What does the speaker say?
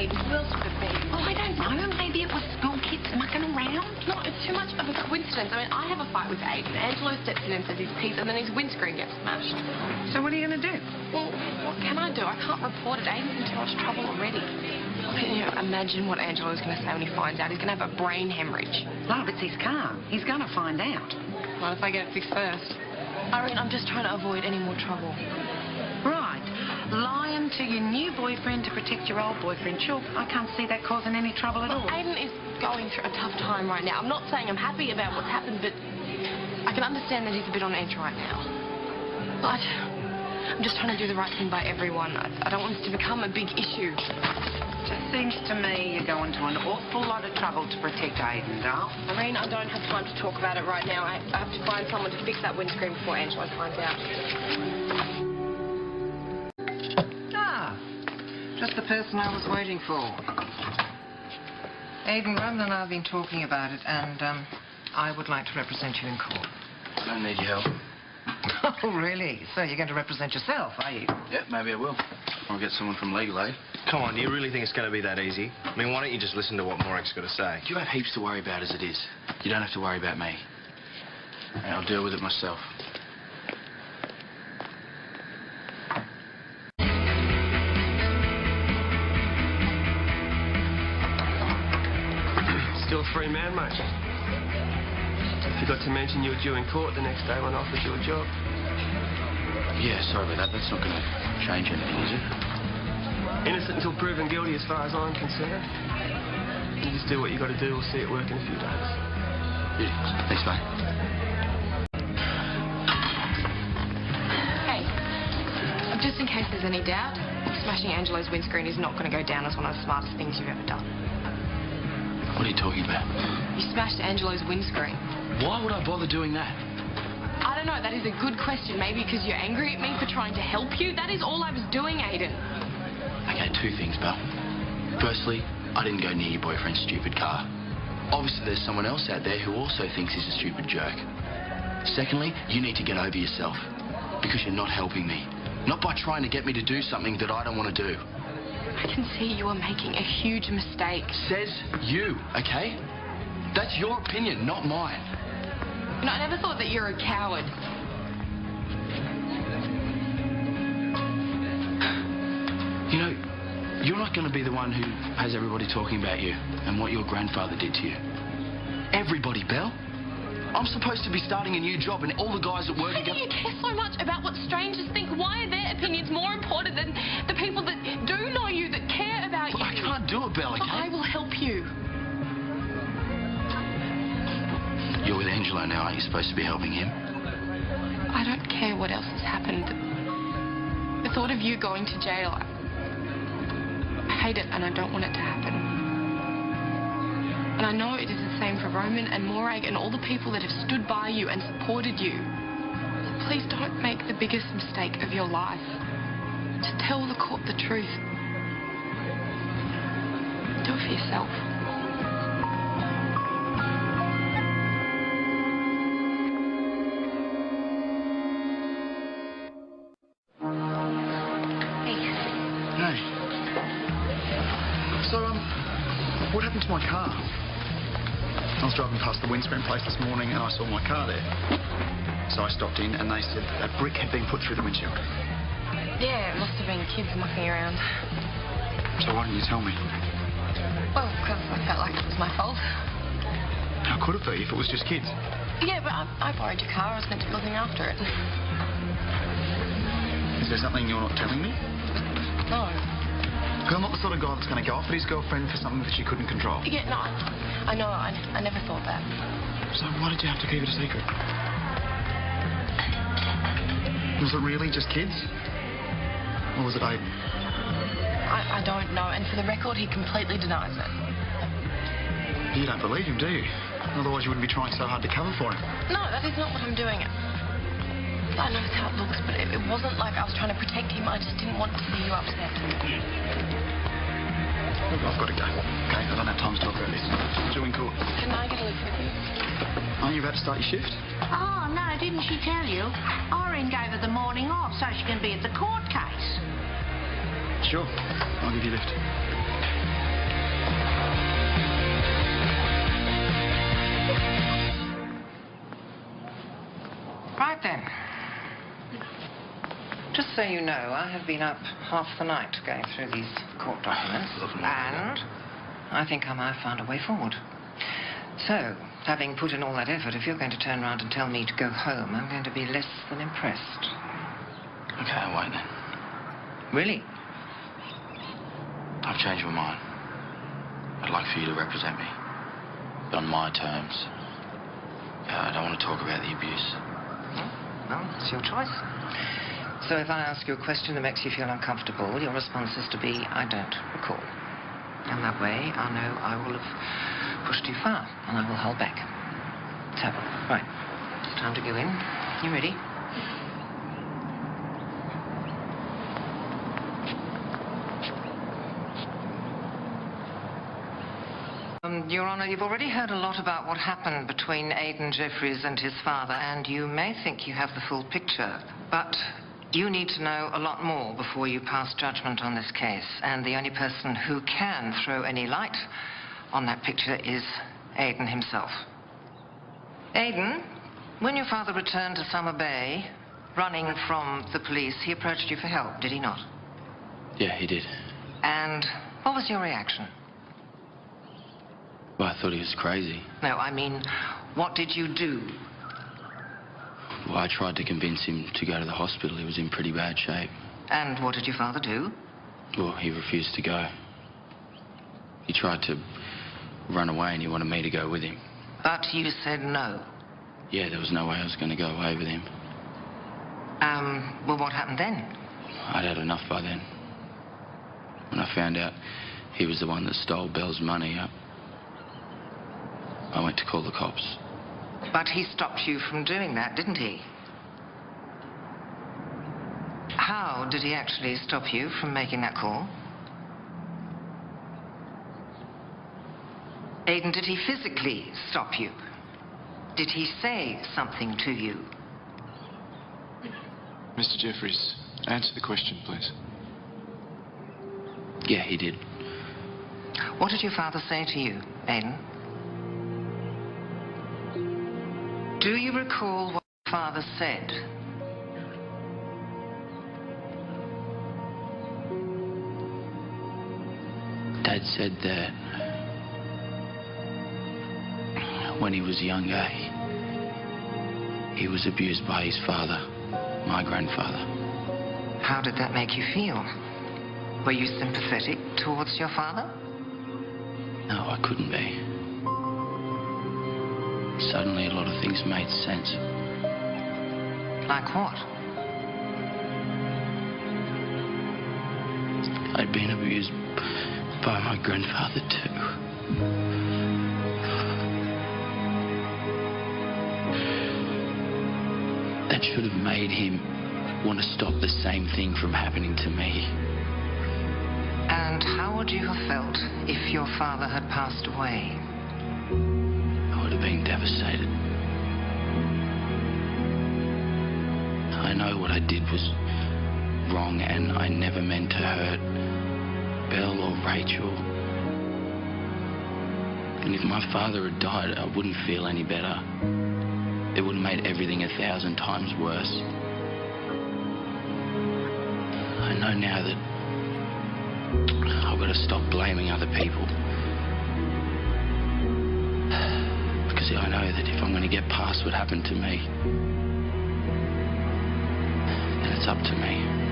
Aiden? Who else would it be? Oh, I don't know. Maybe it was school kids mucking around. No, it's too much of a coincidence. I mean, I have a fight with Aiden. Angelo steps in and says his piece, and then his windscreen gets smashed. So what are you going to do? Well, what can I do? I can't report it. Aiden's in too much trouble already. Can you imagine what Angelo's going to say when he finds out? He's going to have a brain hemorrhage. Love, it's his car. He's going to find out. What if I get it fixed first? Irene, I'm just trying to avoid any more trouble. Right. Lying to your new boyfriend to protect your old boyfriend. Sure, I can't see that causing any trouble at all. Aiden is going through a tough time right now. I'm not saying I'm happy about what's happened, but I can understand that he's a bit on edge right now. But I'm just trying to do the right thing by everyone. I don't want this to become a big issue. Just seems to me you're going to an awful lot of trouble to protect Aiden, doll. Irene, I don't have time to talk about it right now. I have to find someone to fix that windscreen before Angelo finds out. Just the person I was waiting for. Aiden, Ron and I have been talking about it, and I would like to represent you in court. I don't need your help. Oh, really? So you're going to represent yourself, are you? Yeah, maybe I will. I'll get someone from legal aid. Come on, do you really think it's going to be that easy? I mean, why don't you just listen to what Morek's got to say? You have heaps to worry about as it is. You don't have to worry about me. And I'll deal with it myself. Still a free man, mate. Forgot to mention you were due in court the next day when I offered you a job. Yeah, sorry about that. That's not going to change anything, is it? Innocent until proven guilty as far as I'm concerned. You just do what you got to do. We'll see it work in a few days. Yeah, thanks, mate. Hey, just in case there's any doubt, smashing Angelo's windscreen is not going to go down as one of the smartest things you've ever done. What are you talking about? You smashed Angelo's windscreen. Why would I bother doing that? I don't know, that is a good question. Maybe because you're angry at me for trying to help you? That is all I was doing, Aden. Okay, two things, Belle. Firstly, I didn't go near your boyfriend's stupid car. Obviously, there's someone else out there who also thinks he's a stupid jerk. Secondly, you need to get over yourself. Because you're not helping me. Not by trying to get me to do something that I don't want to do. I can see you are making a huge mistake. Says you, okay? That's your opinion, not mine. No, I never thought that you're a coward. You know, you're not going to be the one who has everybody talking about you and what your grandfather did to you. Everybody, Belle. I'm supposed to be starting a new job and all the guys at work Why do you care so much about what strangers think? Why are their opinions more important than the people that do know you, that care about you? I can't do it, Belle, okay? I will help you. You're with Angelo now, aren't you supposed to be helping him? I don't care what else has happened. The thought of you going to jail, I hate it and I don't want it to happen. And I know it is the same for Roman and Morag and all the people that have stood by you and supported you. Please don't make the biggest mistake of your life. Just tell the court the truth. Do it for yourself. What happened to my car? I was driving past the windscreen place this morning and I saw my car there. So I stopped in and they said a brick had been put through the windshield. Yeah, it must have been kids mucking around. So why didn't you tell me? Well, because I felt like it was my fault. How could it be if it was just kids? Yeah, but I borrowed your car. I was meant to be looking after it. Is there something you're not telling me? No. Because I'm not the sort of guy that's going to go off at his girlfriend for something that she couldn't control. Yeah, no, I know. I never thought that. So why did you have to keep it a secret? Was it really just kids? Or was it Aden? I don't know. And for the record, he completely denies it. You don't believe him, do you? Otherwise you wouldn't be trying so hard to cover for him. No, that is not what I'm doing. I know it's how it looks, but it wasn't like I was trying to protect him. I just didn't want to see you upset. Look, I've got to go. Okay, I don't have time to talk about this. I'm due in court. Can I get a lift with you? Aren't you about to start your shift? Oh, no, didn't she tell you? Irene gave her the morning off so she can be at the court case. Sure. I'll give you a lift. Right then. Just so you know, I have been up half the night going through these court documents, and I think I might have found a way forward. So, having put in all that effort, if you're going to turn around and tell me to go home, I'm going to be less than impressed. Okay, I won't then. Really? I've changed my mind. I'd like for you to represent me. On my terms. I don't want to talk about the abuse. Well, it's your choice. So if I ask you a question that makes you feel uncomfortable, your response is to be, I don't recall. And that way, I know I will have pushed too far, and I will hold back. So, right, it's time to go in. You ready? Your Honour, you've already heard a lot about what happened between Aden Jeffries and his father, and you may think you have the full picture, but you need to know a lot more before you pass judgment on this case, and the only person who can throw any light on that picture is Aden himself. Aden, when your father returned to Summer Bay, running from the police, he approached you for help, did he not? Yeah, he did. And what was your reaction? Well, I thought he was crazy. No, I mean, what did you do? Well, I tried to convince him to go to the hospital. He was in pretty bad shape. And what did your father do? Well, he refused to go. He tried to run away and he wanted me to go with him. But you said no. Yeah, there was no way I was going to go away with him. Well, what happened then? I'd had enough by then. When I found out he was the one that stole Belle's money, I went to call the cops. But he stopped you from doing that, didn't he? How did he actually stop you from making that call? Aden, did he physically stop you? Did he say something to you? Mr. Jeffries, answer the question, please. Yeah, he did. What did your father say to you, Aden? Do you recall what your father said? Dad said that when he was younger, he was abused by his father, my grandfather. How did that make you feel? Were you sympathetic towards your father? No, I couldn't be. Suddenly, a lot of things made sense. Like what? I'd been abused by my grandfather, too. That should have made him want to stop the same thing from happening to me. And how would you have felt if your father had passed away? I would have been devastated. I know what I did was wrong, and I never meant to hurt Belle or Rachel. And if my father had died, I wouldn't feel any better. It would have made everything 1,000 times worse. I know now that I've got to stop blaming other people. Because I know that if I'm going to get past what happened to me, then it's up to me.